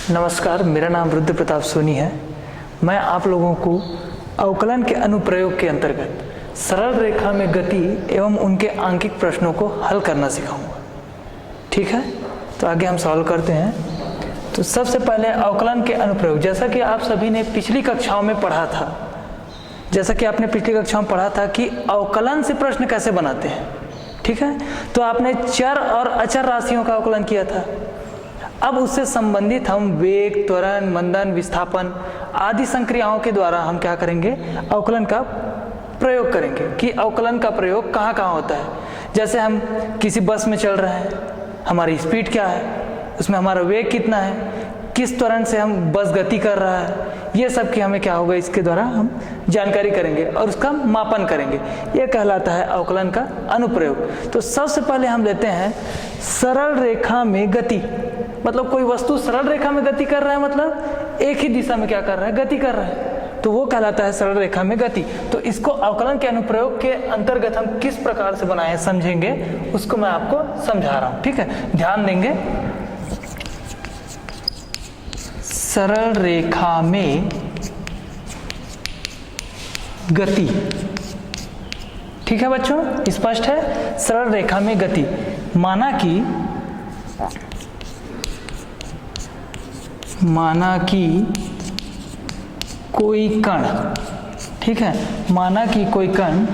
नमस्कार, मेरा नाम रुद्र प्रताप सोनी है। मैं आप लोगों को अवकलन के अनुप्रयोग के अंतर्गत सरल रेखा में गति एवं उनके आंकिक प्रश्नों को हल करना सिखाऊंगा। ठीक है, तो आगे हम सॉल्व करते हैं। तो सबसे पहले अवकलन के अनुप्रयोग, जैसा कि आप सभी ने पिछली कक्षाओं में पढ़ा था, कि अवकलन से प्रश्न कैसे बनाते हैं। ठीक है, तो आपने चर और अचर राशियों का अवकलन किया था। अब उससे संबंधित हम वेग, त्वरण, मंदन, विस्थापन आदि संक्रियाओं के द्वारा हम क्या करेंगे, अवकलन का प्रयोग करेंगे कि अवकलन का प्रयोग कहाँ कहाँ होता है। जैसे हम किसी बस में चल रहे हैं, हमारी स्पीड क्या है, उसमें हमारा वेग कितना है, किस त्वरण से हम बस गति कर रहा है, ये सब की हमें क्या होगा, इसके द्वारा हम जानकारी करेंगे और उसका मापन करेंगे। ये कहलाता है अवकलन का अनुप्रयोग। तो सबसे पहले हम लेते हैं सरल रेखा में गति। मतलब कोई वस्तु सरल रेखा में गति कर रहा है, मतलब एक ही दिशा में क्या कर रहा है, गति कर रहा है, तो वो कहलाता है सरल रेखा में गति। तो इसको अवकलन के अनुप्रयोग के अंतर्गत हम किस प्रकार से बनाए समझेंगे, उसको मैं आपको समझा रहा हूँ। ठीक है, ध्यान देंगे। सरल रेखा में गति, ठीक है बच्चों, स्पष्ट है। सरल रेखा में गति, माना कि कोई कण, ठीक है, माना कि कोई कण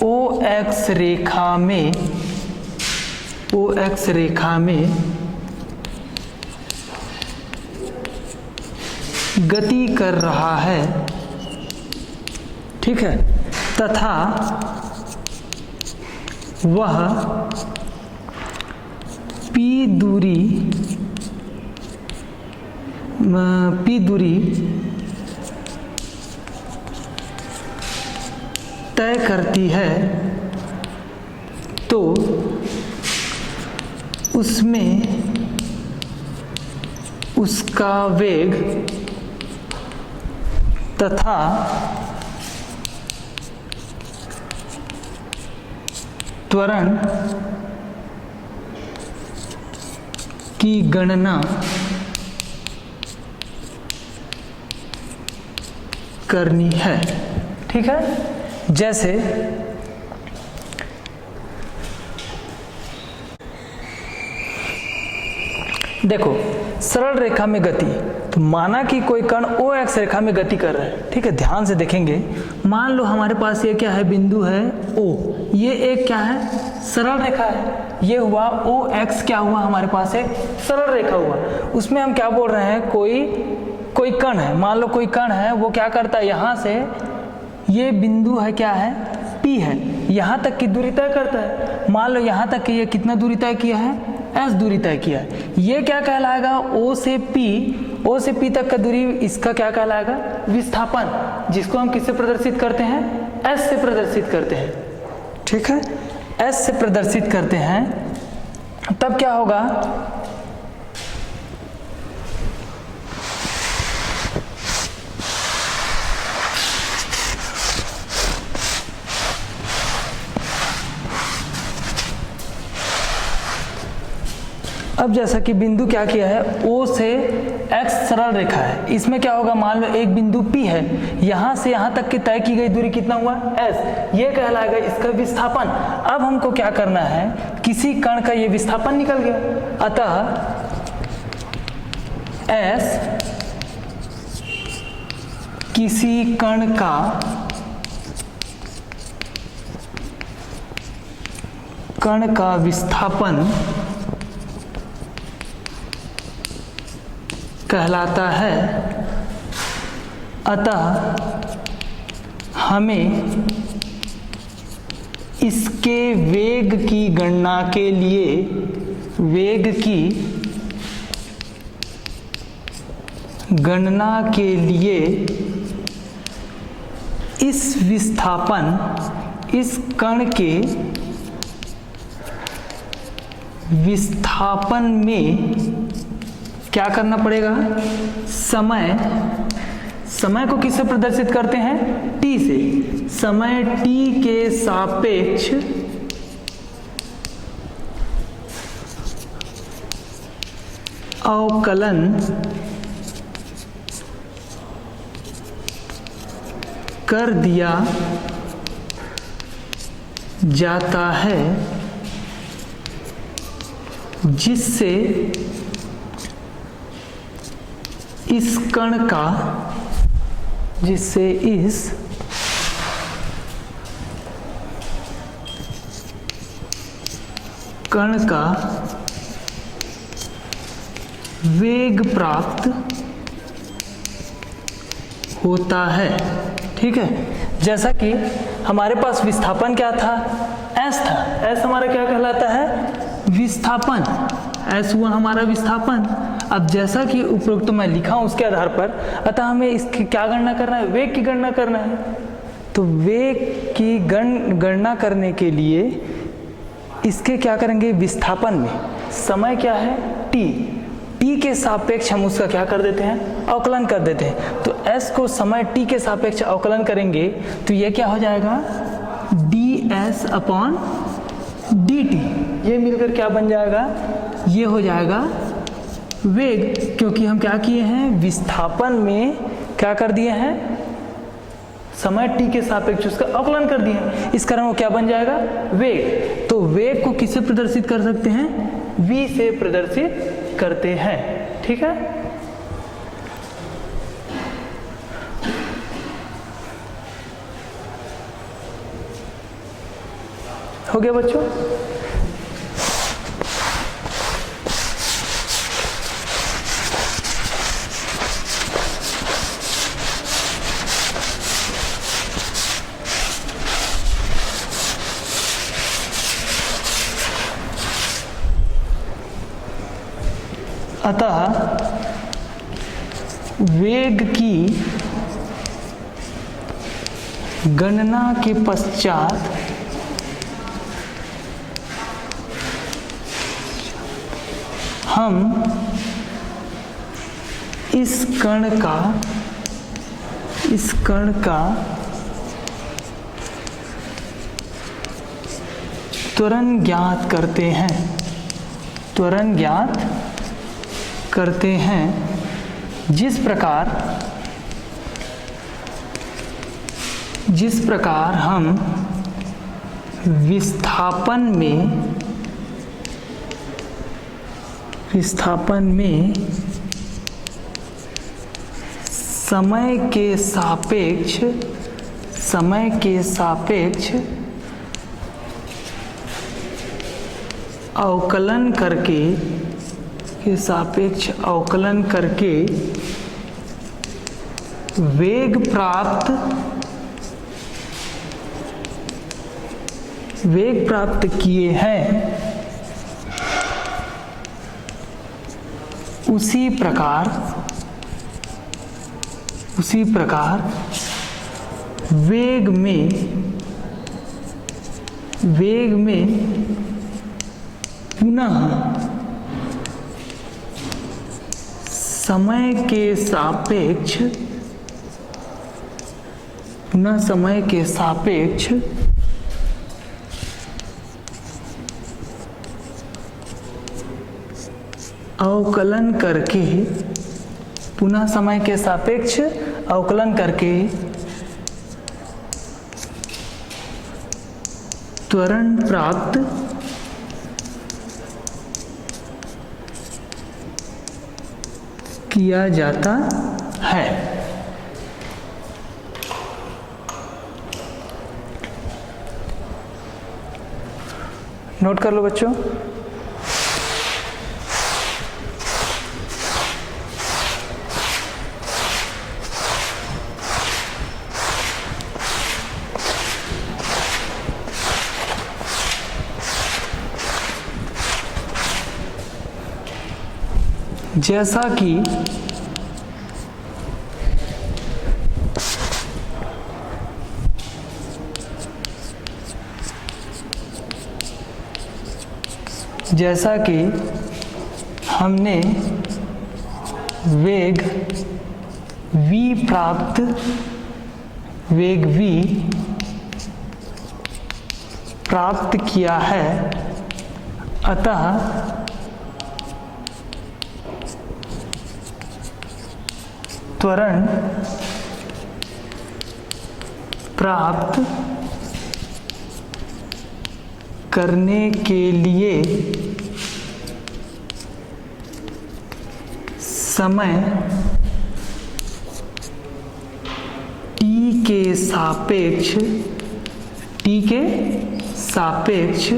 OX रेखा में गति कर रहा है, ठीक है, तथा वह P दूरी तय करती है, तो उसमें उसका वेग तथा त्वरण की गणना करनी है। ठीक है, जैसे देखो, सरल रेखा में गति, तो माना कि कोई कण OX रेखा में गति कर रहा है। ठीक है, ध्यान से देखेंगे। मान लो हमारे पास ये क्या है, बिंदु है O, ये एक क्या है, सरल रेखा है। ये हुआ OX, क्या हुआ हमारे पास एक सरल रेखा हुआ। उसमें हम क्या बोल रहे हैं, कोई कण है, मान लो कोई कण है, वो क्या करता है, यहाँ से ये बिंदु है, क्या है, P है, यहाँ तक की दूरी तय करता है। मान लो यहाँ तक की ये कितना दूरी तय किया है, S दूरी तय किया है। ये क्या कहलाएगा, O से P तक का दूरी, इसका क्या कहलाएगा, विस्थापन, जिसको हम किससे प्रदर्शित करते हैं, S से प्रदर्शित करते हैं। ठीक है, S से प्रदर्शित करते हैं। तब क्या होगा, अब जैसा कि बिंदु क्या किया है, O से X सरल रेखा है, इसमें क्या होगा, मान लो एक बिंदु P है, यहाँ से यहाँ तक की तय की गई दूरी कितना हुआ, S, ये कहलाएगा इसका विस्थापन। अब हमको क्या करना है, किसी कण का ये विस्थापन निकल गया, अतः S किसी कण का विस्थापन कहलाता है। अतः हमें इसके वेग की गणना के लिए इस कण के विस्थापन में क्या करना पड़ेगा, समय को किससे प्रदर्शित करते हैं, T से। समय T के सापेक्ष अवकलन कर दिया जाता है, जिससे इस कण का वेग प्राप्त होता है। ठीक है, जैसा कि हमारे पास विस्थापन क्या था, S था। S हमारा क्या कहलाता है, विस्थापन। S1 हमारा विस्थापन। अब जैसा कि उपरोक्त मैं लिखा हूं उसके आधार पर, अतः हमें इसकी क्या गणना करना है, वेग की गणना करना है। तो वेग की गणना करने के लिए इसके क्या करेंगे, विस्थापन में समय क्या है, t के सापेक्ष हम उसका क्या कर देते हैं, अवकलन कर देते हैं। तो s को समय t के सापेक्ष अवकलन करेंगे तो ये क्या हो जाएगा, ds अपॉन dt। ये मिलकर क्या बन जाएगा, ये हो जाएगा वेग, क्योंकि हम क्या किए हैं, विस्थापन में क्या कर दिए हैं, समय t के सापेक्ष उसका अवकलन कर दिए हैं। इस कारण वो क्या बन जाएगा, वेग। तो वेग को किससे प्रदर्शित कर सकते हैं, v से प्रदर्शित करते हैं। ठीक है, हो गया बच्चों। अतः वेग की गणना के पश्चात हम इस कण का त्वरण ज्ञात करते हैं, जिस प्रकार हम विस्थापन में समय के सापेक्ष अवकलन करके वेग प्राप्त किए हैं, उसी प्रकार वेग में पुनः समय के सापेक्ष अवकलन करके त्वरण प्राप्त किया जाता है। नोट कर लो बच्चों। जैसा कि हमने वेग v प्राप्त किया है, अतः त्वरण प्राप्त करने के लिए समय t के सापेक्ष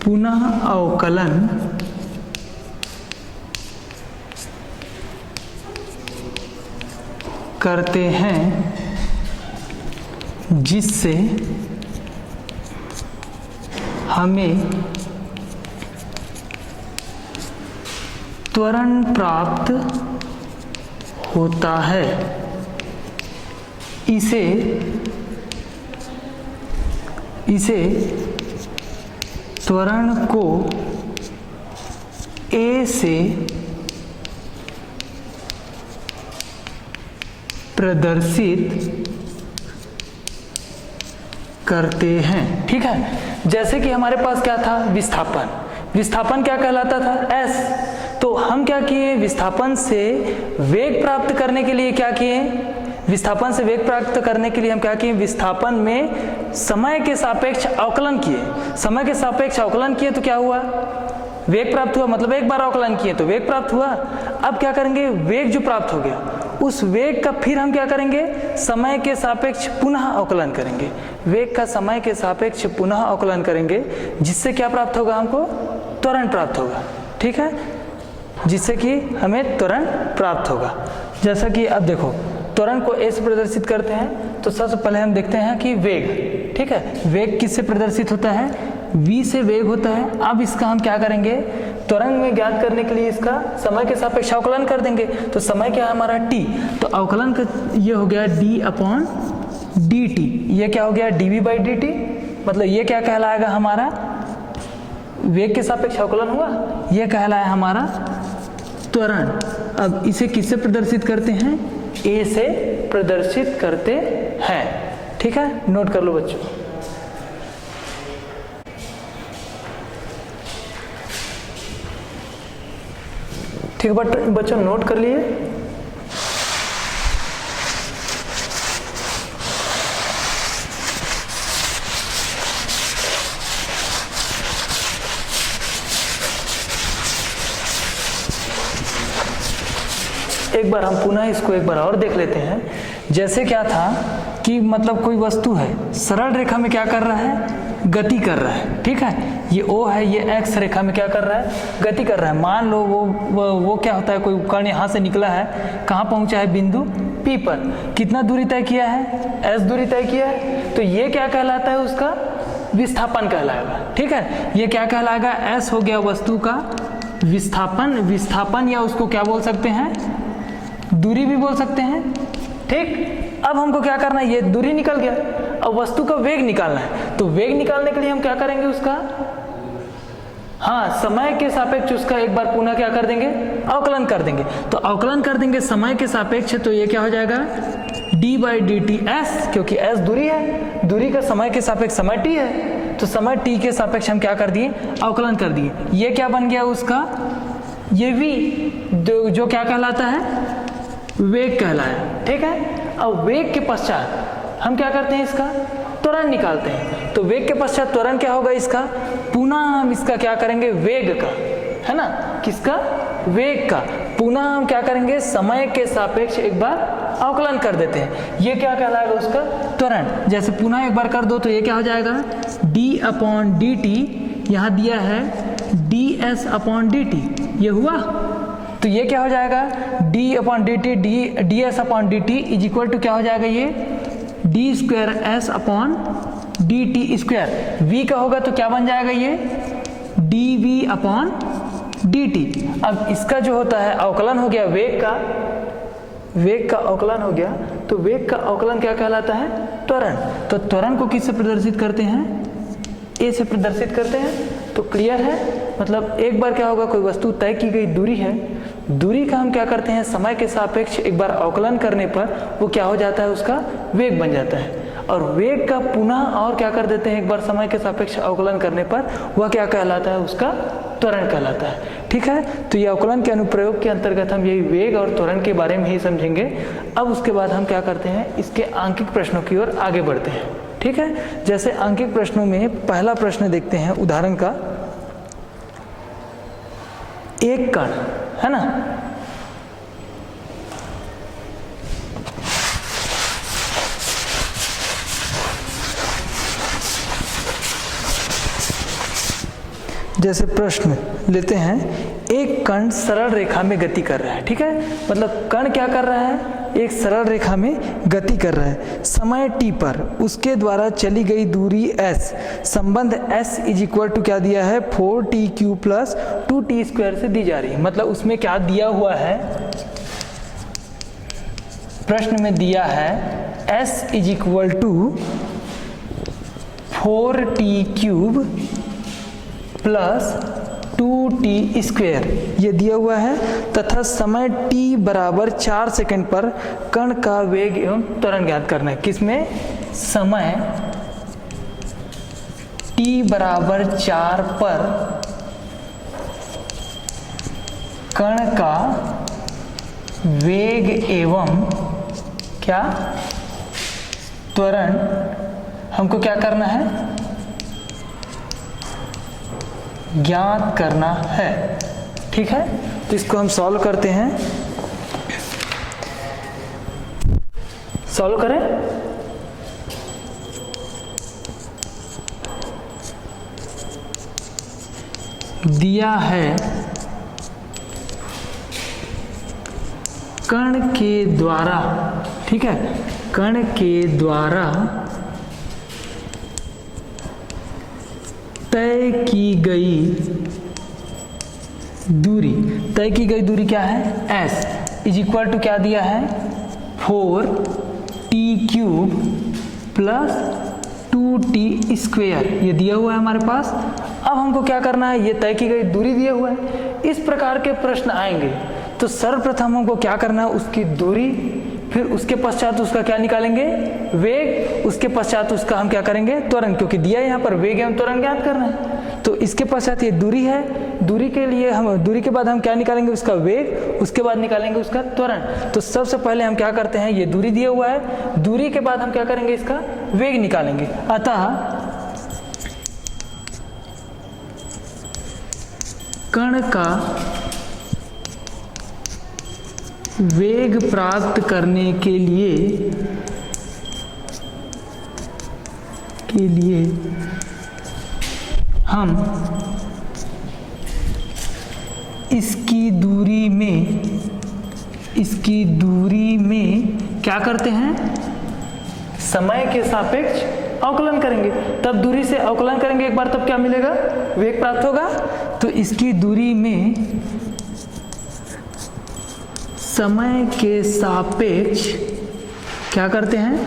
पुनः अवकलन करते हैं, जिससे हमें त्वरण प्राप्त होता है। इसे त्वरण को A से प्रदर्शित करते हैं। ठीक है, जैसे कि हमारे पास क्या था, विस्थापन क्या कहलाता था, S। तो हम क्या किए, विस्थापन से वेग प्राप्त करने के लिए क्या किए, विस्थापन से वेग प्राप्त करने के लिए हम क्या किए, विस्थापन में समय के सापेक्ष अवकलन किए। समय के सापेक्ष अवकलन किए तो क्या हुआ, वेग प्राप्त हुआ, मतलब एक बार अवकलन किए तो वेग प्राप्त हुआ। अब क्या करेंगे, वेग जो प्राप्त हो गया उस वेग का फिर हम क्या करेंगे, समय के सापेक्ष पुनः अवकलन करेंगे। वेग का समय के सापेक्ष पुनः अवकलन करेंगे, जिससे क्या प्राप्त होगा, हमको त्वरण प्राप्त होगा। ठीक है, जिससे कि हमें त्वरण प्राप्त होगा। जैसा कि अब देखो, त्वरण को A से प्रदर्शित करते हैं तो सबसे पहले हम देखते हैं कि वेग, ठीक है, वेग किससे प्रदर्शित होता है, v से वेग होता है। अब इसका हम क्या करेंगे, त्वरण में ज्ञात करने के लिए इसका समय के सापेक्ष अवकलन कर देंगे। तो समय क्या है हमारा t, तो अवकलन का ये हो गया d/dt, ये क्या हो गया dv/dt, मतलब ये क्या कहलाएगा, हमारा वेग के सापेक्ष अवकलन हुआ, ये कहलाया हमारा त्वरण। अब इसे किससे प्रदर्शित करते हैं, A से प्रदर्शित करते हैं। ठीक है, नोट कर लो बच्चों। ठीक है बच्चों, नोट कर लिए। एक बार हम पुनः इसको एक बार और देख लेते हैं। जैसे क्या था कि मतलब कोई वस्तु है, सरल रेखा में क्या कर रहा है, गति कर रहा है। ठीक है, ये O है, ये X रेखा में क्या कर रहा है, गति कर रहा है। मान लो वो क्या होता है, कोई उपकरण यहाँ से निकला है, कहाँ पहुँचा है, बिंदु P पर, कितना दूरी तय किया है, S दूरी तय किया है। तो ये क्या कहलाता है, उसका विस्थापन कहलाएगा। ठीक है, ये क्या कहलाएगा, S हो गया वस्तु का विस्थापन, या उसको क्या बोल सकते हैं, दूरी भी बोल सकते हैं। ठीक, अब हमको क्या करना है, ये दूरी निकल गया, अब वस्तु का वेग निकालना है। तो वेग निकालने के लिए हम क्या करेंगे, उसका समय के सापेक्ष उसका एक बार पुनः क्या कर देंगे, अवकलन कर देंगे। तो अवकलन कर देंगे समय के सापेक्ष, तो ये क्या हो जाएगा d/dt s, क्योंकि s दूरी है, दूरी का समय के सापेक्ष समय t है, तो समय t के सापेक्ष हम क्या कर दिए, अवकलन कर दिए। ये क्या बन गया उसका, ये v जो क्या कहलाता है, वेग कहलाया। ठीक है, अब वेग के पश्चात हम क्या करते हैं, इसका त्वरण निकालते हैं। तो वेग के पश्चात त्वरण क्या होगा इसका, पुनः हम इसका क्या करेंगे, वेग का, है ना, किसका, वेग का पुनः हम क्या करेंगे, समय के सापेक्ष एक बार अवकलन कर देते हैं। ये क्या कहलाएगा, उसका त्वरण। जैसे पुनः एक बार कर दो तो ये क्या हो जाएगा, d/dt, यहाँ दिया है ds/dt, ये हुआ। तो ये क्या हो जाएगा, d/dt ds/dt is equal to क्या हो जाएगा, ये d²s/dt²। v का होगा तो क्या बन जाएगा, ये dv/dt। अब इसका जो होता है अवकलन हो गया, वेग का अवकलन हो गया। तो वेग का अवकलन क्या कहलाता है, त्वरण। तो त्वरण को किससे प्रदर्शित करते हैं, A से प्रदर्शित करते हैं। तो क्लियर है, मतलब एक बार क्या होगा, कोई वस्तु तय की गई दूरी है, दूरी का हम क्या करते हैं, समय के सापेक्ष एक बार अवकलन करने पर वो क्या हो जाता है, उसका वेग बन जाता है। और वेग का पुनः और क्या कर देते हैं, एक बार समय के सापेक्ष अवकलन करने पर वह क्या कहलाता है, उसका त्वरण कहलाता है। ठीक है, तो ये अवकलन के अनुप्रयोग के अंतर्गत हम यही वेग और त्वरण के बारे में ही समझेंगे। अब उसके बाद हम क्या करते हैं, इसके आंकिक प्रश्नों की ओर आगे बढ़ते हैं। ठीक है, जैसे आंकिक प्रश्नों में पहला प्रश्न देखते हैं उदाहरण का, एक कण है ना, जैसे प्रश्न लेते हैं, एक कण सरल रेखा में गति कर रहा है। ठीक है, मतलब कण क्या कर रहा है, एक सरल रेखा में गति कर रहा है। समय t पर उसके द्वारा चली गई दूरी s, संबंध s इज इक्वल टू क्या दिया है, 4t³ प्लस 2t² से दी जा रही है। मतलब उसमें क्या दिया हुआ है, प्रश्न में दिया है s is equal to 4t³ plus 2t², ये दिया हुआ है, तथा समय t बराबर 4 सेकंड पर कण का वेग एवं त्वरण ज्ञात करना है। किसमें, समय t बराबर 4 पर कण का वेग एवं क्या, त्वरण हमको क्या करना है, ज्ञात करना है। ठीक है, तो इसको हम सॉल्व करते हैं। सॉल्व करें, दिया है कण के द्वारा, ठीक है, कण के द्वारा तय की गई दूरी, तय की गई दूरी क्या है, s इज इक्वल टू क्या दिया है, 4t³ प्लस 2t², ये दिया हुआ है हमारे पास। अब हमको क्या करना है, ये तय की गई दूरी दिया हुआ है। इस प्रकार के प्रश्न आएंगे तो सर्वप्रथम हमको क्या करना है, उसकी दूरी, फिर उसके पश्चात उसका क्या निकालेंगे, वेग, उसके पश्चात उसका हम क्या करेंगे, त्वरण, क्योंकि दिया है यहाँ पर वेग एवं त्वरण ज्ञात करना है। तो इसके पश्चात ये दूरी है, दूरी के लिए हम, दूरी के बाद हम क्या निकालेंगे, उसका वेग, उसके बाद निकालेंगे उसका त्वरण। तो सबसे पहले हम क्या करते हैं, ये दूरी दिया हुआ है, दूरी के बाद हम क्या करेंगे, इसका वेग निकालेंगे। अतः कण का वेग प्राप्त करने के लिए हम इसकी दूरी में क्या करते हैं, समय के सापेक्ष अवकलन करेंगे। तब दूरी से अवकलन करेंगे एक बार, तब क्या मिलेगा, वेग प्राप्त होगा। तो इसकी दूरी में समय के सापेक्ष क्या करते हैं,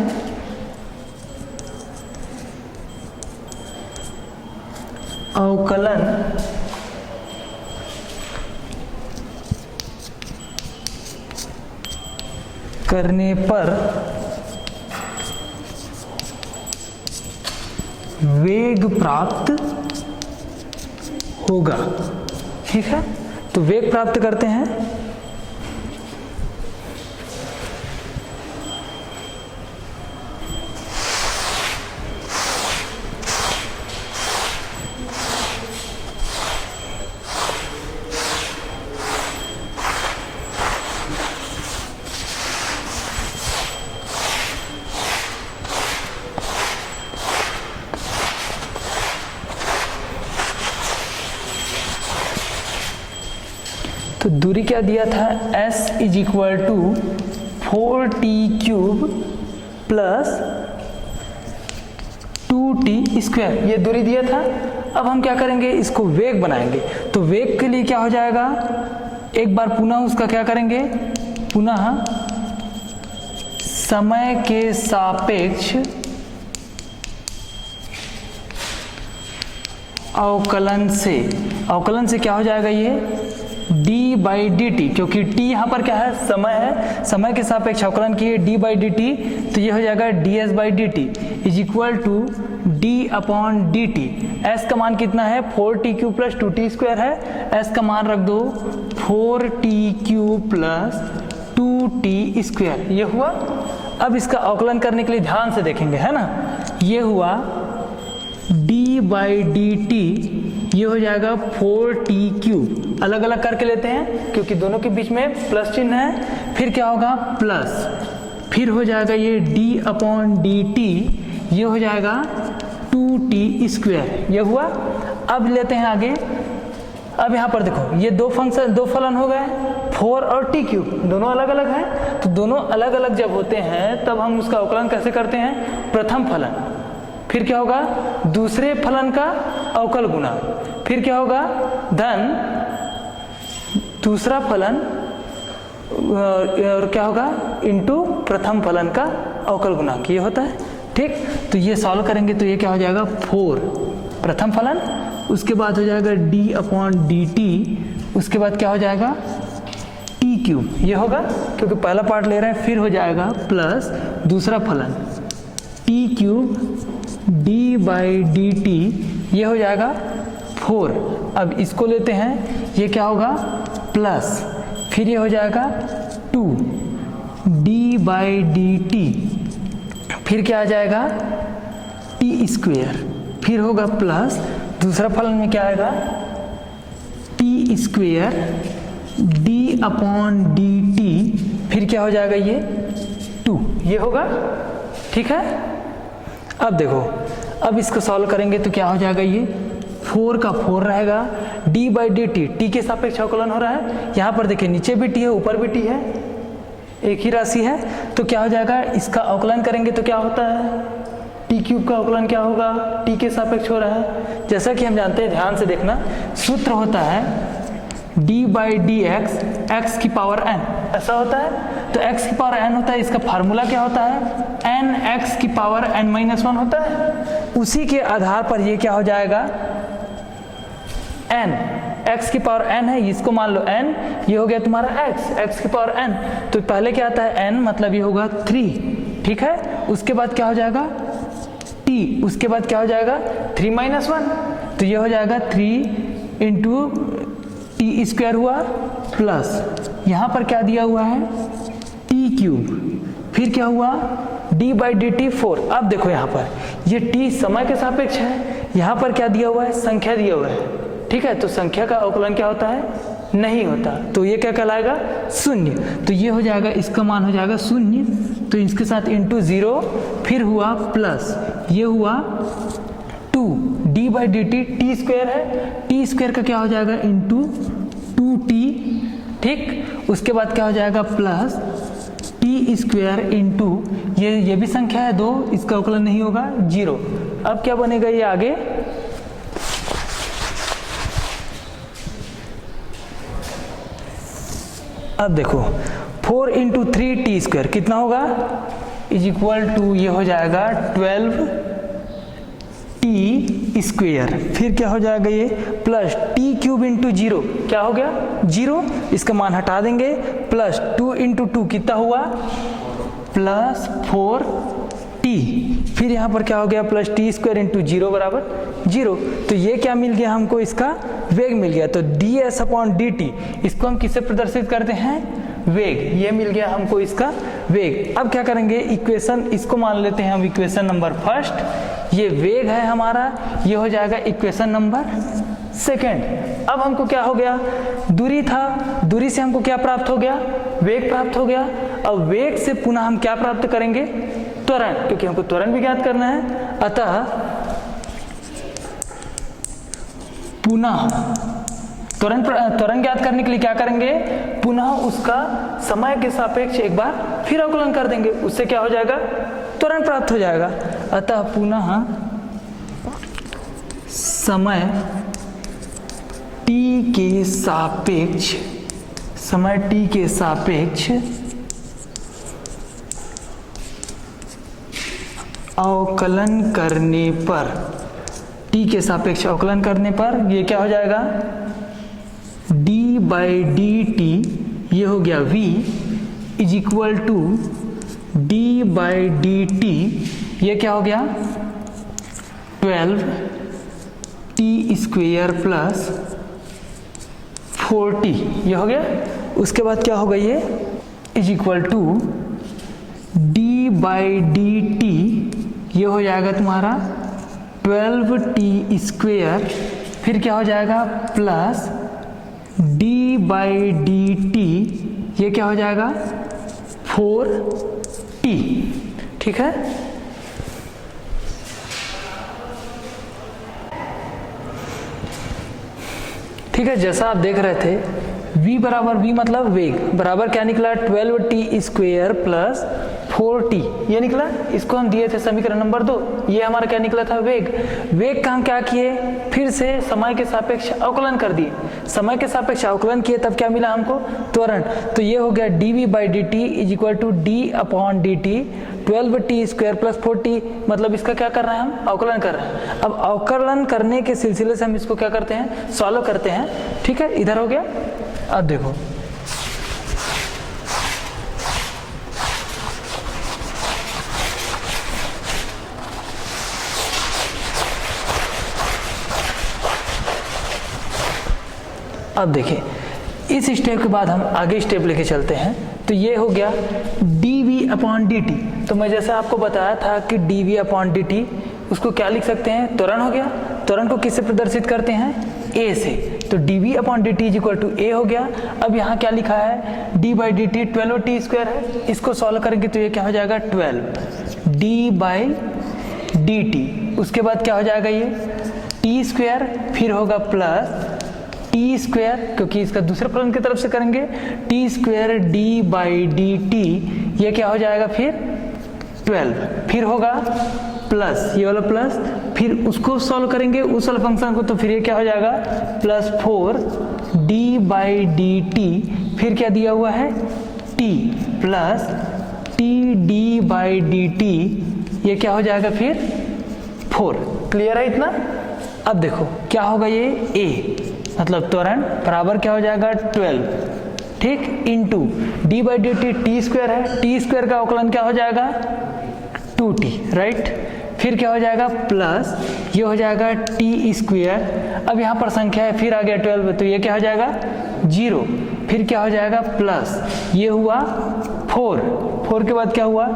अवकलन करने पर वेग प्राप्त होगा। ठीक है, तो वेग प्राप्त करते हैं, तो दूरी क्या दिया था, s is equal to 4t³ plus 2t², ये दूरी दिया था। अब हम क्या करेंगे, इसको वेग बनाएंगे। तो वेग के लिए क्या हो जाएगा, एक बार पुनः उसका क्या करेंगे, पुनः समय के सापेक्ष अवकलन से क्या हो जाएगा, ये डी बाई डी टी, क्योंकि टी यहाँ पर क्या है, समय है, समय के सापेक्ष अवकलन किए डी बाई डी टी, तो ये हो जाएगा d s by d t is equal to d upon d t. S का मान कितना है, 4t³ प्लस 2t स्क्वायर है, एस का मान रख दो 4t³ प्लस 2t स्क्वायर, ये हुआ। अब इसका अवकलन करने के लिए ध्यान से देखेंगे, है ना, ये हुआ d बाई डी टी, ये हो जाएगा 4t³, अलग अलग करके लेते हैं क्योंकि दोनों के बीच में प्लस चिन्ह है, फिर क्या होगा प्लस, फिर हो जाएगा ये d अपॉन डी टी, ये हो जाएगा 2t स्क्वायर, ये हुआ। अब लेते हैं आगे, अब यहाँ पर देखो ये दो फंक्शन, दो फलन हो गए, 4 और t³ दोनों अलग अलग हैं, तो दोनों अलग अलग जब होते हैं तब हम उसका अवकलन कैसे करते हैं, प्रथम फलन, फिर क्या होगा दूसरे फलन का अवकल गुना, फिर क्या होगा धन दूसरा फलन और क्या होगा इंटू प्रथम फलन का अवकल गुणांक, ये होता है, ठीक। तो ये सॉल्व करेंगे तो ये क्या हो जाएगा 4 प्रथम फलन, उसके बाद हो जाएगा d अपॉन डी टी, उसके बाद क्या हो जाएगा t³, ये होगा क्योंकि पहला पार्ट ले रहे हैं, फिर हो जाएगा प्लस दूसरा फलन t³ d by d t, ये हो जाएगा 4। अब इसको लेते हैं, ये क्या होगा प्लस, फिर ये हो जाएगा 2 d बाई डी टी, फिर क्या आ जाएगा t स्क्वायर, फिर होगा प्लस दूसरा फलन में क्या आएगा t square d upon d T, फिर क्या हो जाएगा ये 2, ये होगा, ठीक है। अब देखो, अब इसको सॉल्व करेंगे तो क्या हो जाएगा, ये 4 का 4 रहेगा, d by d T, T के सापेक्ष अवकलन हो रहा है, यहाँ पर देखिए नीचे भी t है ऊपर भी t है, एक ही राशि है, तो क्या हो जाएगा इसका अवकलन करेंगे तो क्या होता है t³ का अवकलन क्या होगा, t के सापेक्ष हो रहा है, जैसा कि हम जानते हैं, ध्यान से देखना, सूत्र होता है d by D x, x की पावर n, ऐसा होता है, तो x की पावर n होता है, इसका फार्मूला क्या होता है n x की पावर n-1 होता है, उसी के आधार पर ये क्या हो जाएगा n, x की पावर n है, इसको मान लो n, ये हो गया तुम्हारा x, x की पावर n, तो पहले क्या आता है n, मतलब ये होगा 3, ठीक है, उसके बाद क्या हो जाएगा t, उसके बाद क्या हो जाएगा 3-1, तो ये हो जाएगा 3 इंटू टी स्क्वायर हुआ प्लस यहाँ पर क्या दिया हुआ है t³, फिर क्या हुआ d बाई डी टी 4। अब देखो यहाँ पर ये t समय के सापेक्ष है, यहाँ पर क्या दिया हुआ है संख्या दिया हुआ है, ठीक है, तो संख्या का अवकलन क्या होता है नहीं होता, तो ये क्या कहलाएगा शून्य, तो ये हो जाएगा, इसका मान हो जाएगा 0, तो इसके साथ इंटू 0, फिर हुआ प्लस, ये हुआ 2 d by d T, T square है, टी स्क्वायर का क्या हो जाएगा इंटू 2t, ठीक, उसके बाद क्या हो जाएगा प्लस टी स्क्वायर इंटू ये भी संख्या है 2, इसका अवकलन नहीं होगा 0। अब क्या बनेगा ये आगे, अब देखो 4 इंटू 3t स्क्वायर कितना होगा इज इक्वल टू, ये हो जाएगा 12t स्क्वायर, फिर क्या हो जाएगा ये प्लस t³ इंटू 0, क्या हो गया 0, इसका मान हटा देंगे, प्लस 2 इंटू 2 कितना हुआ प्लस 4t, फिर यहाँ पर क्या हो गया प्लस टी स्क्वायर इंटू 0 बराबर 0, तो ये क्या मिल गया हमको, इसका वेग मिल गया, तो ds अपॉन डी टी, इसको हम किससे प्रदर्शित करते हैं वेग, ये मिल गया हमको इसका वेग। अब क्या करेंगे इक्वेशन, इसको मान लेते हैं हम इक्वेशन नंबर फर्स्ट, ये वेग है हमारा, ये हो जाएगा इक्वेशन नंबर सेकंड। अब हमको क्या हो गया, दूरी था, दूरी से हमको क्या प्राप्त हो गया वेग प्राप्त हो गया, अब वेग से पुनः हम क्या प्राप्त करेंगे त्वरण, क्योंकि हमको त्वरण भी ज्ञात करना है, अतः पुनः त्वरण ज्ञात करने के लिए क्या करेंगे, पुनः उसका समय के सापेक्ष एक बार फिर अवकलन कर देंगे, उससे क्या हो जाएगा त्वरण प्राप्त हो जाएगा, अतः पुनः समय t के सापेक्ष, समय t के सापेक्ष अवकलन करने पर, t के सापेक्ष अवकलन करने पर ये क्या हो जाएगा d बाई डी टी, ये हो गया v is equal to d by d t, ये क्या हो गया 12t स्क्वेयर प्लस 4t, ये हो गया। उसके बाद क्या होगा, ये is equal to d by d t, ये हो जाएगा तुम्हारा 12t स्क्वेयर, फिर क्या हो जाएगा plus D by d t, ये क्या हो जाएगा 4t, ठीक है। ठीक है, जैसा आप देख रहे थे v बराबर v मतलब वेग बराबर क्या निकला 12t स्क्वेयर प्लस 4t, ये निकला। इसको हम दिए थे समीकरण नंबर 2, ये हमारा क्या निकला था वेग। वेग का हम क्या किए, फिर से समय के सापेक्ष अवकलन कर दिए। समय के सापेक्ष अवकलन किए तब क्या मिला हमको, त्वरण। तो ये हो गया dv by d t is equal to d upon d t 12t square plus 4t, मतलब इसका क्या कर रहे हैं हम, अवकलन कर रहे हैं। अब अवकलन करने के सिलसिले से हम इसको क्या करते हैं, सॉल्व करते हैं। ठीक है, इधर हो गया। अब देखो अब देखिए इस स्टेप के बाद हम आगे स्टेप लेके चलते हैं। तो ये हो गया dv अपॉन dt। तो मैं जैसे आपको बताया था कि dv अपॉन dt उसको क्या लिख सकते हैं, त्वरण हो गया। त्वरण को किससे प्रदर्शित करते हैं, a से। तो dv upon dt is equal to a हो गया। अब यहाँ क्या लिखा है, d by d t 12t square है, इसको सॉल्व करेंगे तो ये क्या हो जाएगा 12 d बाई डी टी। उसके बाद क्या हो जाएगा, ये t स्क्वायर, फिर होगा प्लस टी स्क्वायर, क्योंकि इसका दूसरे फलन की तरफ से करेंगे, T square D by d t, ये क्या हो जाएगा फिर 12, फिर होगा प्लस ये वाला प्लस, फिर उसको सॉल्व करेंगे उस वाला फंक्शन को, तो फिर ये क्या हो जाएगा plus 4 D by d T, फिर क्या दिया हुआ है T plus T D by d t, ये क्या हो जाएगा फिर 4। क्लियर है इतना। अब देखो क्या होगा, ये a मतलब त्वरण बराबर क्या हो जाएगा 12, ठीक, into D by d T T square है, टी स्क्वायर का अवकलन क्या हो जाएगा 2t, राइट। फिर क्या हो जाएगा प्लस ये हो जाएगा टी स्क्वायर। अब यहाँ पर संख्या है, फिर आ गया 12, तो ये क्या हो जाएगा 0, फिर क्या हो जाएगा प्लस ये हुआ 4 के बाद क्या हुआ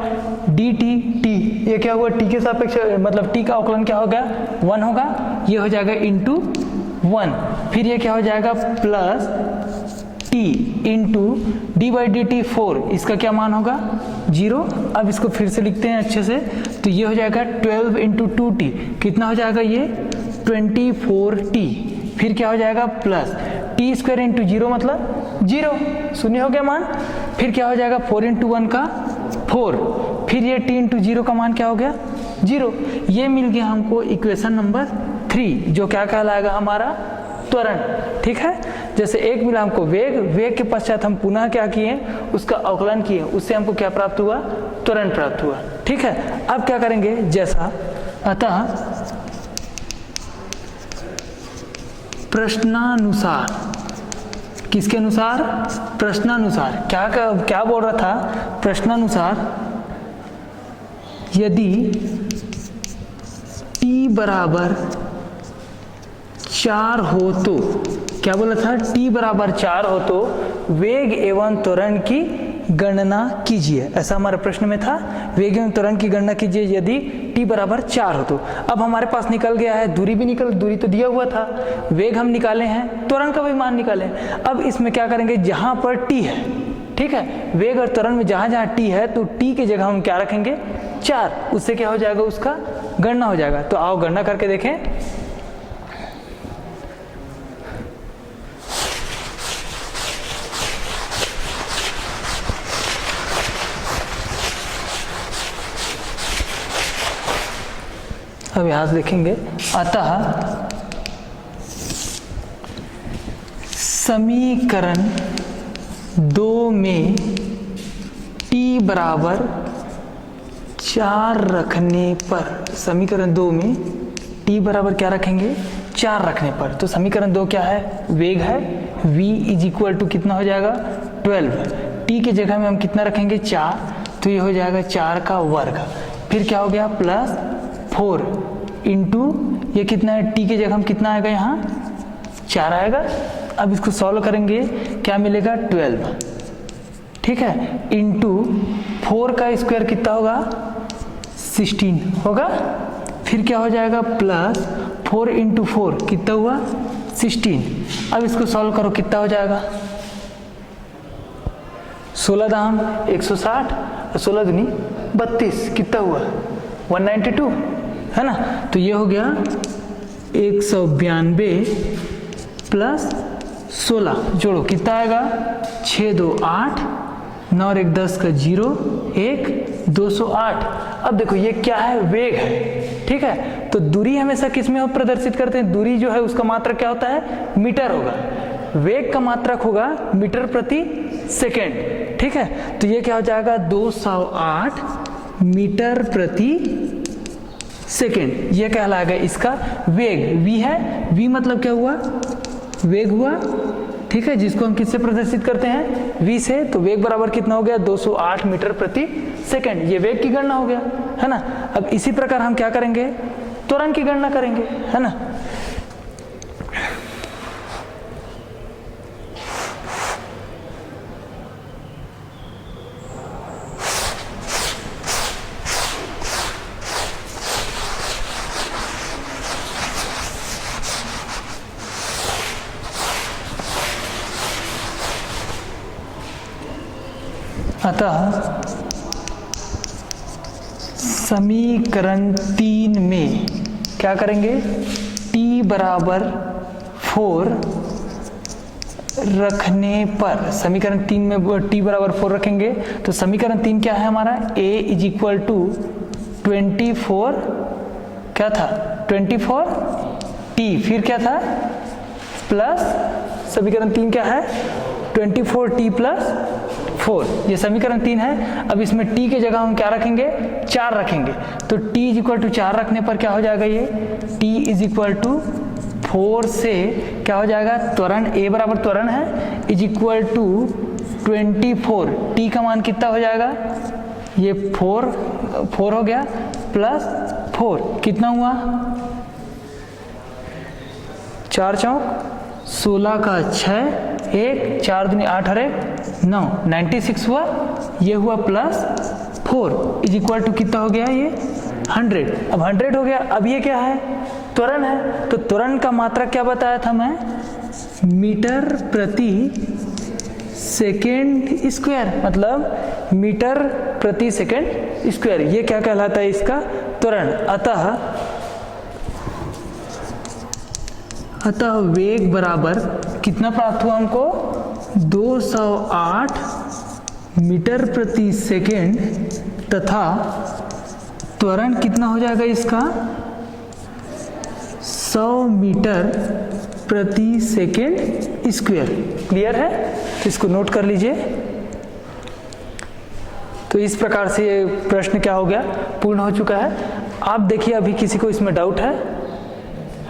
डी टी टी, ये क्या हुआ टी के सापेक्ष, मतलब टी का अवकलन क्या होगा 1 होगा, ये हो जाएगा इंटू 1, फिर ये क्या हो जाएगा plus T into D by d T 4, इसका क्या मान होगा 0। अब इसको फिर से लिखते हैं अच्छे से, तो ये हो जाएगा 12 इंटू 2t, कितना हो जाएगा ये 24t, फिर क्या हो जाएगा प्लस टी स्क्वायर इंटू 0 मतलब 0, शून्य हो गया मान। फिर क्या हो जाएगा 4 इंटू 1 का 4, फिर ये t इंटू 0 का मान क्या हो गया 0। ये मिल गया हमको इक्वेशन नंबर 3, जो क्या कहलाएगा हमारा त्वरण। ठीक है, जैसे एक मिला हमको वेग, वेग के पश्चात हम पुनः क्या किए, उसका अवकलन किए, उससे हमको क्या प्राप्त हुआ, त्वरण प्राप्त हुआ। ठीक है, अब क्या करेंगे जैसा, अतः प्रश्नानुसार, किसके अनुसार, प्रश्नानुसार, क्या बोल रहा था, प्रश्नानुसार यदि t बराबर 4 हो तो, क्या बोला था, t बराबर 4 हो तो वेग एवं त्वरण की गणना कीजिए, ऐसा हमारे प्रश्न में था। वेग एवं त्वरण की गणना कीजिए यदि t बराबर 4 हो तो। अब हमारे पास निकल गया है दूरी भी दूरी तो दिया हुआ था, वेग हम निकाले हैं, त्वरण का भी मान निकाले। अब इसमें क्या करेंगे, जहां पर t है, ठीक है, वेग और त्वरण में जहां जहां t है तो t की जगह हम क्या रखेंगे 4, उससे क्या हो जाएगा, उसका गणना हो जाएगा। तो आओ गणना करके देखें। अब यहां से देखेंगे, अतः समीकरण 2 में t बराबर 4 रखने पर, समीकरण 2 में t बराबर क्या रखेंगे 4 रखने पर। तो समीकरण 2 क्या है, वेग है, v इज इक्वल टू कितना हो जाएगा 12, t के जगह में हम कितना रखेंगे 4, तो ये हो जाएगा 4 का वर्ग, फिर क्या हो गया प्लस 4 इंटू ये कितना है, t के जगह हम कितना आएगा यहाँ 4 आएगा। अब इसको सॉल्व करेंगे, क्या मिलेगा 12, ठीक है, इंटू 4 का स्क्वायर कितना होगा 16 होगा, फिर क्या हो जाएगा प्लस 4 इंटू 4 कितना हुआ 16। अब इसको सॉल्व करो, कितना हो जाएगा 16 दाम 160 और 16 दूनी 32, कितना हुआ 192 है ना। तो ये हो गया 192 प्लस 16, जोड़ो कितना आएगा 6 2 8, 9 और 1 10 का 0 1 208। अब देखो ये क्या है, वेग है, ठीक है। तो दूरी हमेशा किस में प्रदर्शित करते हैं, दूरी जो है उसका मात्रक क्या होता है मीटर होगा, वेग का मात्रक होगा मीटर प्रति सेकेंड, ठीक है। तो ये क्या हो जाएगा 208 मीटर प्रति सेकेंड, ये कहलाएगा इसका वेग। v है, v मतलब क्या हुआ वेग हुआ, ठीक है, जिसको हम किससे प्रदर्शित करते हैं v से। तो वेग बराबर कितना हो गया 208 मीटर प्रति सेकेंड, ये वेग की गणना हो गया है ना। अब इसी प्रकार हम क्या करेंगे, त्वरण की गणना करेंगे है ना। अतः समीकरण 3 में क्या करेंगे, t बराबर 4 रखने पर, समीकरण 3 में t बराबर 4 रखेंगे तो समीकरण 3 क्या है हमारा, a इज इक्वल टू 24, क्या था 24 t, फिर क्या था प्लस समीकरण 3 क्या है 24 t प्लस 4, ये समीकरण 3 है। अब इसमें t के जगह हम क्या रखेंगे 4 रखेंगे, तो t इज इक्वल टू 4 रखने पर क्या हो जाएगा, ये t इज इक्वल टू 4 से क्या हो जाएगा, त्वरण a बराबर त्वरण है इज इक्वल टू 24, t का मान कितना हो जाएगा, ये 4 हो गया प्लस 4 कितना हुआ 4 चौक 16 का 6 1 4 दूनी 8 और 1 9 96 हुआ, ये हुआ प्लस 4 इज इक्वल टू कितना हो गया ये 100। अब 100 हो गया। अब ये क्या है, त्वरण है, तो त्वरण का मात्रक क्या बताया था मैं, मीटर प्रति सेकेंड स्क्वायर, मतलब मीटर प्रति सेकेंड स्क्वायर, ये क्या कहलाता है इसका त्वरण। अतः वेग बराबर कितना प्राप्त हुआ हमको 208 मीटर प्रति सेकेंड, तथा त्वरण कितना हो जाएगा इसका 100 मीटर प्रति सेकेंड स्क्वायर। क्लियर है, तो इसको नोट कर लीजिए। तो इस प्रकार से ये प्रश्न क्या हो गया, पूर्ण हो चुका है। आप देखिए अभी किसी को इसमें डाउट है,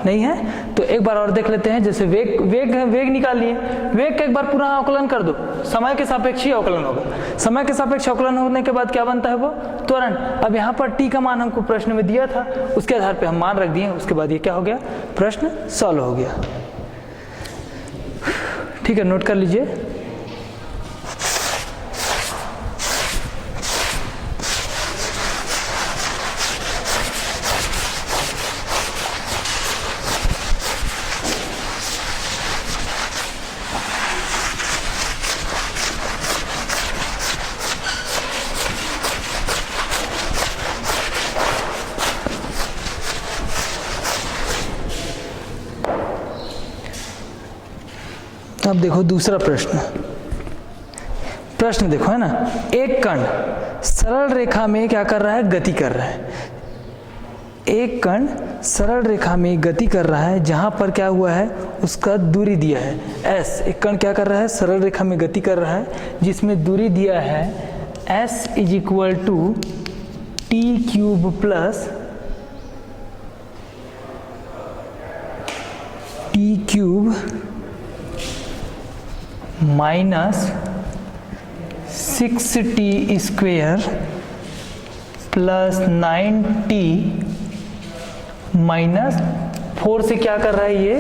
नहीं है, तो एक बार और देख लेते हैं। जैसे वेग निकाल लिए, वेग का एक बार पुनः अवकलन कर दो, समय के सापेक्ष ही अवकलन होगा। समय के सापेक्ष अवकलन होने के बाद क्या बनता है वो त्वरण। अब यहाँ पर t का मान हमको प्रश्न में दिया था, उसके आधार पे हम मान रख दिए, उसके बाद ये क्या हो गया, प्रश्न सॉल्व हो गया। ठीक है, नोट कर लीजिए। अब देखो दूसरा प्रश्न देखो है ना, एक कण सरल रेखा में क्या कर रहा है, गति कर रहा है। एक कण सरल रेखा में गति कर रहा है, जहां पर क्या हुआ है, उसका दूरी दिया है s। एक कण क्या कर रहा है, सरल रेखा में गति कर रहा है, जिसमें दूरी दिया है s is equal to t cube plus t cube minus 6t square plus 9t minus 4 से क्या कर रहा है, ये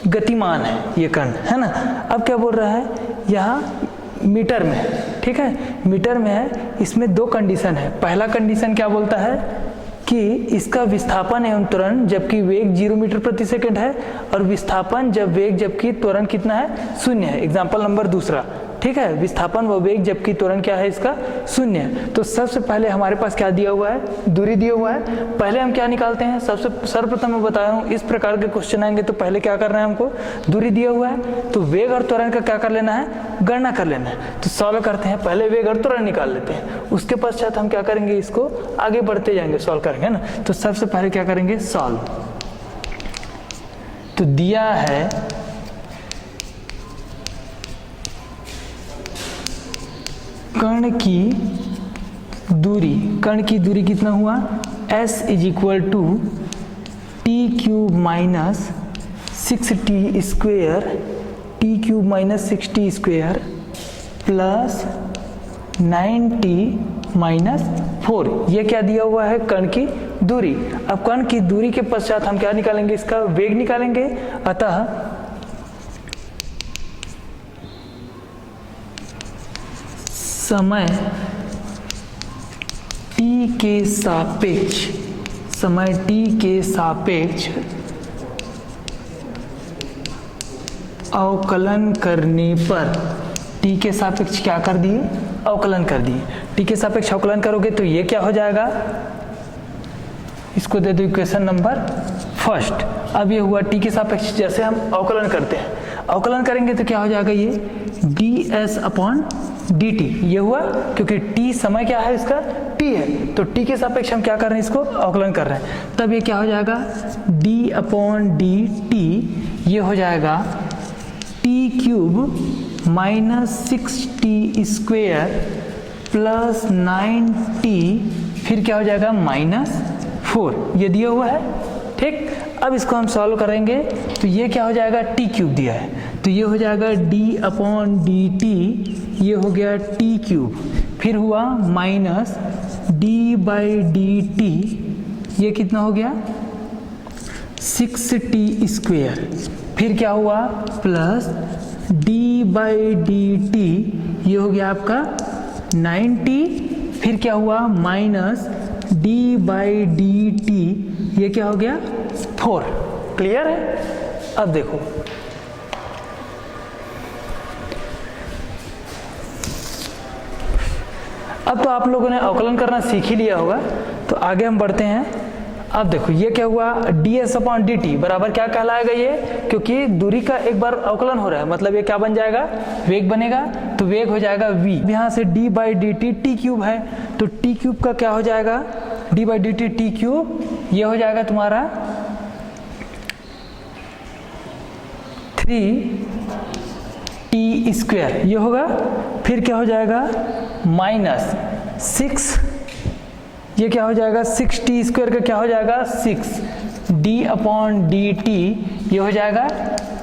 गतिमान है ये कण, है ना। अब क्या बोल रहा है, यहाँ मीटर में है, ठीक है, मीटर में है। इसमें दो कंडीशन है। पहला कंडीशन क्या बोलता है कि इसका विस्थापन एवं त्वरण जबकि वेग 0 मीटर प्रति सेकंड है, और विस्थापन जब वेग जबकि त्वरण कितना है, 0 है। एग्जाम्पल नंबर दूसरा, ठीक है, विस्थापन व वेग जबकि त्वरण क्या है, इसका 0 है। तो सबसे पहले हमारे पास क्या दिया हुआ है, दूरी दिया हुआ है। पहले हम क्या निकालते हैं, सबसे सर्वप्रथम मैं बता रहा हूँ, इस प्रकार के क्वेश्चन आएंगे तो पहले क्या करना है हमको, दूरी दिया हुआ है तो वेग और त्वरण का क्या कर लेना है, गणना कर लेना है। तो सॉल्व करते हैं, पहले वेग और त्वरण निकाल लेते हैं, उसके पश्चात हम क्या करेंगे, इसको आगे बढ़ते जाएंगे, सॉल्व करेंगे ना। तो सबसे पहले क्या करेंगे, सॉल्व। तो दिया है कण की दूरी कितना हुआ, s is equal to t cube minus 6t square, t cube minus 6t square plus 9t minus 4। ये क्या दिया हुआ है, कण की दूरी। अब कण की दूरी के पश्चात हम क्या निकालेंगे, इसका वेग निकालेंगे। अतः समय t के सापेक्ष अवकलन करने पर, t के सापेक्ष क्या कर दिए, अवकलन कर दिए। t के सापेक्ष अवकलन करोगे तो ये क्या हो जाएगा, इसको दे दो इक्वेशन नंबर फर्स्ट। अब ये हुआ t के सापेक्ष, जैसे हम अवकलन करते हैं, अवकलन करेंगे तो क्या हो जाएगा, ये ds अपॉन dt। ये हुआ क्योंकि t समय क्या है, इसका t है, तो t के सापेक्ष हम क्या कर रहे हैं, इसको अवकलन कर रहे हैं। तब ये क्या हो जाएगा, d अपॉन dt, ये हो जाएगा t cube minus 6t square plus 9t, फिर क्या हो जाएगा, माइनस 4। ये दिया हुआ है, ठीक। अब इसको हम सॉल्व करेंगे तो ये क्या हो जाएगा, टी क्यूब दिया है तो ये हो जाएगा d अपॉन डी टी, ये हो गया टी क्यूब, फिर हुआ minus d by d t, ये कितना हो गया 6t स्क्वेयर, फिर क्या हुआ plus d by d t, ये हो गया आपका 9t, फिर क्या हुआ minus d by d t, ये क्या हो गया 4। क्लियर है। अब देखो, अब तो आप लोगों ने अवकलन करना सीख ही लिया होगा, तो आगे हम बढ़ते हैं। अब देखो ये क्या हुआ, ds अपॉन डी टी बराबर क्या कहलाएगा, ये क्योंकि दूरी का एक बार अवकलन हो रहा है, मतलब ये क्या बन जाएगा, वेग बनेगा। तो वेग हो जाएगा v, यहाँ से d by d T, T cube है तो टी क्यूब का क्या हो जाएगा, d by d T T cube, ये हो जाएगा तुम्हारा 3t स्क्वायर, ये होगा। फिर क्या हो जाएगा माइनस 6, ये क्या हो जाएगा 6t स्क्वायर का क्या हो जाएगा 6d अपॉन डी टी, ये हो जाएगा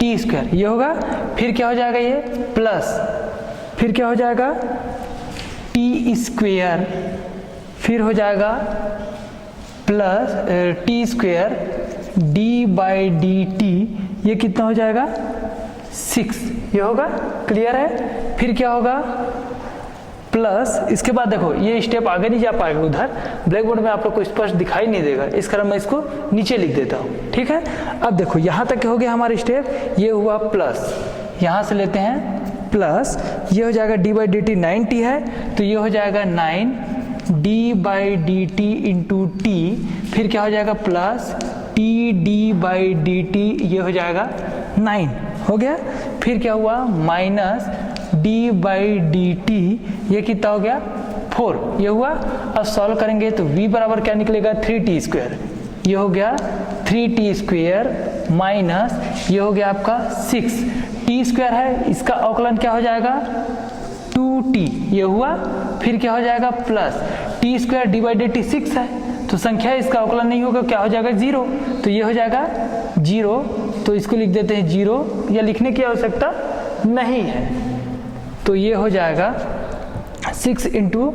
t स्क्वायर, ये होगा। फिर क्या हो जाएगा ये प्लस, फिर क्या हो जाएगा t स्क्वायर, फिर हो जाएगा plus t square d by d t, ये कितना हो जाएगा 6, ये होगा। क्लियर है। फिर क्या होगा प्लस, इसके बाद देखो ये स्टेप आगे नहीं जा पाएगा, उधर ब्लैक बोर्ड में आप लोग को स्पष्ट दिखाई नहीं देगा, इस कारण मैं इसको नीचे लिख देता हूँ, ठीक है। अब देखो यहाँ तक हो गया हमारे स्टेप, ये हुआ प्लस, यहाँ से लेते हैं प्लस, ये हो जाएगा d by d T 9t है तो ये हो जाएगा 9d by d T into T, फिर क्या हो जाएगा plus T by d t, ये हो जाएगा 9, हो गया। फिर क्या हुआ minus d by d t, ये कितना हो गया 4, ये हुआ। अब सॉल्व करेंगे तो v बराबर क्या निकलेगा 3t स्क्वायर, ये हो गया 3t स्क्वायर माइनस, ये हो गया आपका 6t स्क्वायर है, इसका अवकलन क्या हो जाएगा 2t, ये हुआ। फिर क्या हो जाएगा plus t square D by d T 6 है तो संख्या इसका अवकलन नहीं होगा, क्या हो जाएगा 0, तो ये हो जाएगा 0 तो इसको लिख देते हैं 0, या लिखने की आवश्यकता नहीं है। तो ये हो जाएगा 6 ×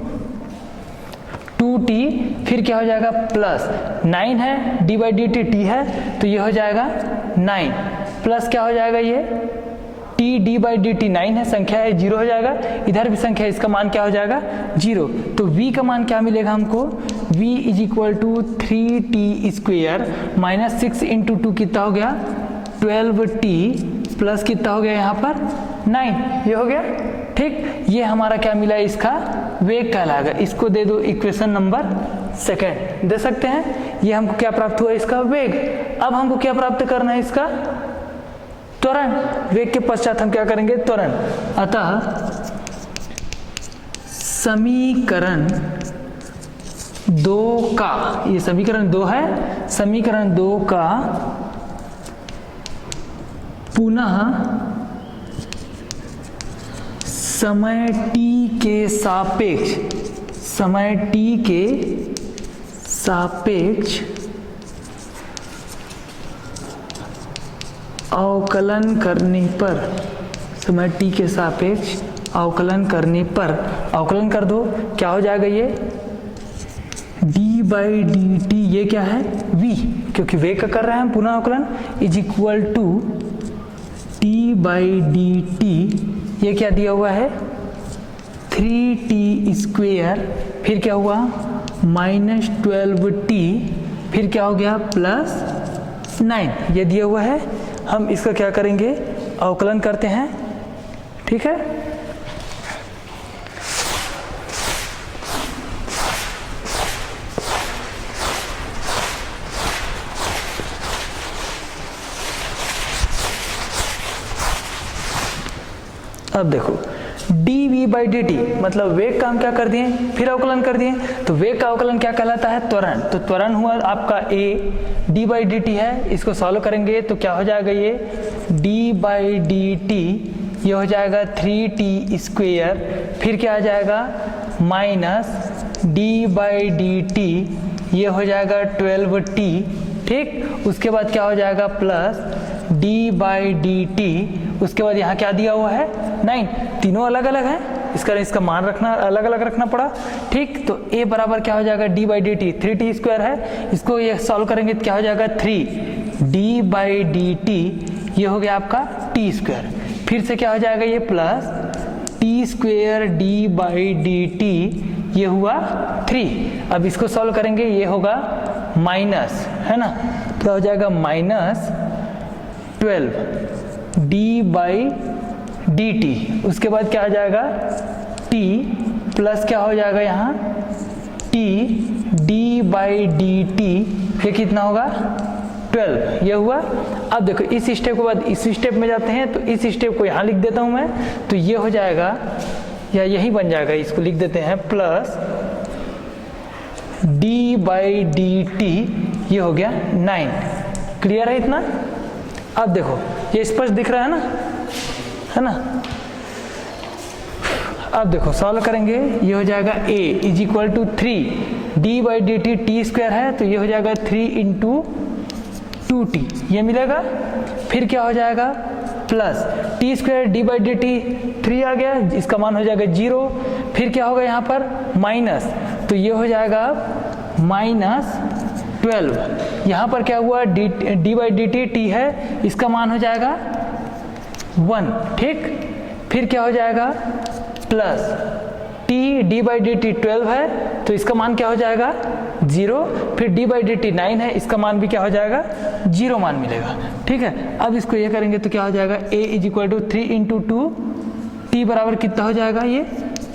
2t, फिर क्या हो जाएगा प्लस 9 है, d/dt t है, तो ये हो जाएगा 9 प्लस क्या हो जाएगा ये t d/dt 9 है, संख्या है 0 हो जाएगा, इधर भी संख्या है, इसका मान क्या हो जाएगा 0। तो v का मान क्या मिलेगा हमको, v = 3t² माइनस 6 × 2 कितना हो गया 12t प्लस कितना हो गया यहाँ पर 9, ये हो गया। ठीक, ये हमारा क्या मिला, इसका वेग कहलाएगा। इसको दे दो इक्वेशन नंबर 2 दे सकते हैं। ये हमको क्या प्राप्त हुआ, इसका वेग। अब हमको क्या प्राप्त करना है, इसका त्वरण। वेग के पश्चात हम क्या करेंगे, त्वरण। अतः समीकरण 2 का, ये समीकरण 2 है, समीकरण 2 का पुनः समय t के सापेक्ष, समय t के सापेक्ष अवकलन करने पर, समय t के सापेक्ष अवकलन करने पर, अवकलन कर दो, क्या हो जाएगा ये d/dt, ये क्या है v, क्योंकि वेग का कर रहे हैं हम पुनः अवकलन, = t/dt, ये क्या दिया हुआ है 3t², फिर क्या हुआ -12t, फिर क्या हो गया +9, ये दिया हुआ है। हम इसका क्या करेंगे, अवकलन करते हैं। ठीक है, अब देखो dv/dt मतलब वेग का हम क्या कर दिए, फिर अवकलन कर दिए। तो वेग का अवकलन क्या कहलाता है, त्वरण। तो त्वरण हुआ आपका a, d/dt है, इसको सॉल्व करेंगे तो क्या हो जाएगा, ये d/dt, ये हो जाएगा 3t², फिर क्या आ जाएगा माइनस d/dt, ये हो जाएगा 12t। ठीक, उसके बाद क्या हो जाएगा प्लस d/dt, उसके बाद यहाँ क्या दिया हुआ है 9, तीनों अलग अलग है, इसका मान रखना अलग अलग रखना पड़ा। ठीक, तो a बराबर क्या हो जाएगा d/dt, 3t² है, इसको ये सॉल्व करेंगे तो क्या हो जाएगा 3d/dt, ये हो गया आपका t², फिर से क्या हो जाएगा ये प्लस t² d/dt, ये हुआ 3। अब इसको सॉल्व करेंगे, ये होगा माइनस, है ना, तो हो जाएगा -12 d/dt, उसके बाद क्या आ जाएगा t प्लस क्या हो जाएगा यहाँ t d/dt, ये कितना होगा 12, ये हुआ। अब देखो इस स्टेप के बाद इस स्टेप में जाते हैं, तो इस स्टेप को यहाँ लिख देता हूँ मैं, तो ये हो जाएगा या यही बन जाएगा, इसको लिख देते हैं प्लस d/dt, ये हो गया 9। क्लियर है इतना। अब देखो ये स्पष्ट दिख रहा है ना। अब देखो सॉल्व करेंगे, ये हो जाएगा a = 3 d/dt t² है, तो ये हो जाएगा 3 × 2t, ये मिलेगा। फिर क्या हो जाएगा प्लस t² d/dt 3 आ गया, इसका मान हो जाएगा 0। फिर क्या होगा यहाँ पर माइनस, तो ये हो जाएगा -12। यहाँ पर क्या हुआ d/dt t है, इसका मान हो जाएगा 1। ठीक, फिर क्या हो जाएगा प्लस t d/dt 12 है, तो इसका मान क्या हो जाएगा 0। फिर d/dt 9 है, इसका मान भी क्या हो जाएगा 0 मान मिलेगा। ठीक है, अब इसको ये करेंगे तो क्या हो जाएगा a = 3 × 2, t बराबर कितना हो जाएगा ये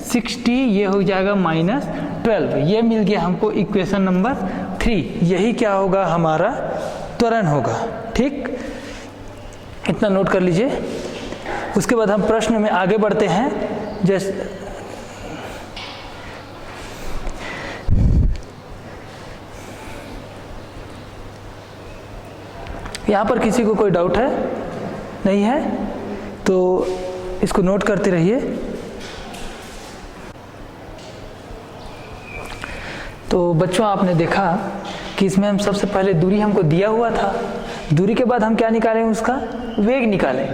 60, ये हो जाएगा -12। ये मिल गया हमको इक्वेशन नंबर 3। यही क्या होगा हमारा त्वरण होगा। ठीक, इतना नोट कर लीजिए। उसके बाद हम प्रश्न में आगे बढ़ते हैं। जैसे यहाँ पर किसी को कोई डाउट है, नहीं है, तो इसको नोट करते रहिए। तो बच्चों आपने देखा कि इसमें हम सबसे पहले दूरी हमको दिया हुआ था, दूरी के बाद हम क्या निकालें, उसका वेग निकालें,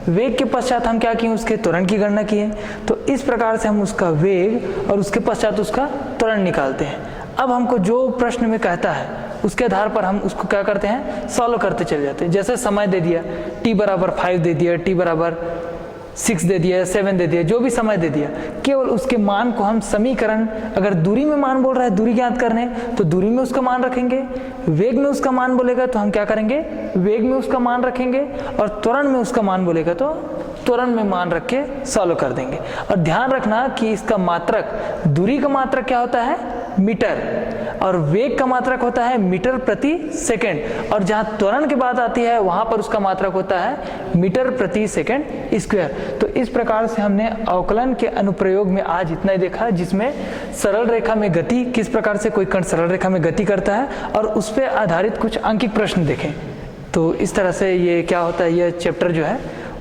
वेग के पश्चात हम क्या किए, उसके त्वरण की गणना किए। तो इस प्रकार से हम उसका वेग और उसके पश्चात उसका त्वरण निकालते हैं। अब हमको जो प्रश्न में कहता है उसके आधार पर हम उसको क्या करते हैं, सॉल्व करते चले जाते हैं। जैसे समय दे दिया, t बराबर 5 दे दिया, t बराबर 6 दे दिया, 7 दे दिया, जो भी समय दे दिया, केवल उसके मान को हम समीकरण, अगर दूरी में मान बोल रहा है, दूरी ज्ञात करने, तो दूरी में उसका मान रखेंगे, वेग में उसका मान बोलेगा तो हम क्या करेंगे, वेग में उसका मान रखेंगे, और त्वरण में उसका मान बोलेगा तो त्वरण में मान रख के सॉल्व कर देंगे। और ध्यान रखना कि इसका मात्रक, दूरी का मात्रक क्या होता है, मीटर, और वेग का मात्रक होता है मीटर प्रति सेकंड, और जहां त्वरण की बात आती है वहां पर उसका मात्रक होता है मीटर प्रति सेकंड स्क्वायर। तो इस प्रकार से हमने अवकलन के अनुप्रयोग में आज इतना ही देखा, जिसमें सरल रेखा में गति, किस प्रकार से कोई कण सरल रेखा में गति करता है, और उस पर आधारित कुछ अंकित प्रश्न देखें। तो इस तरह से ये क्या होता है, यह चैप्टर जो है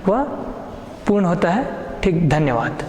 वह पूर्ण होता है। ठीक, धन्यवाद।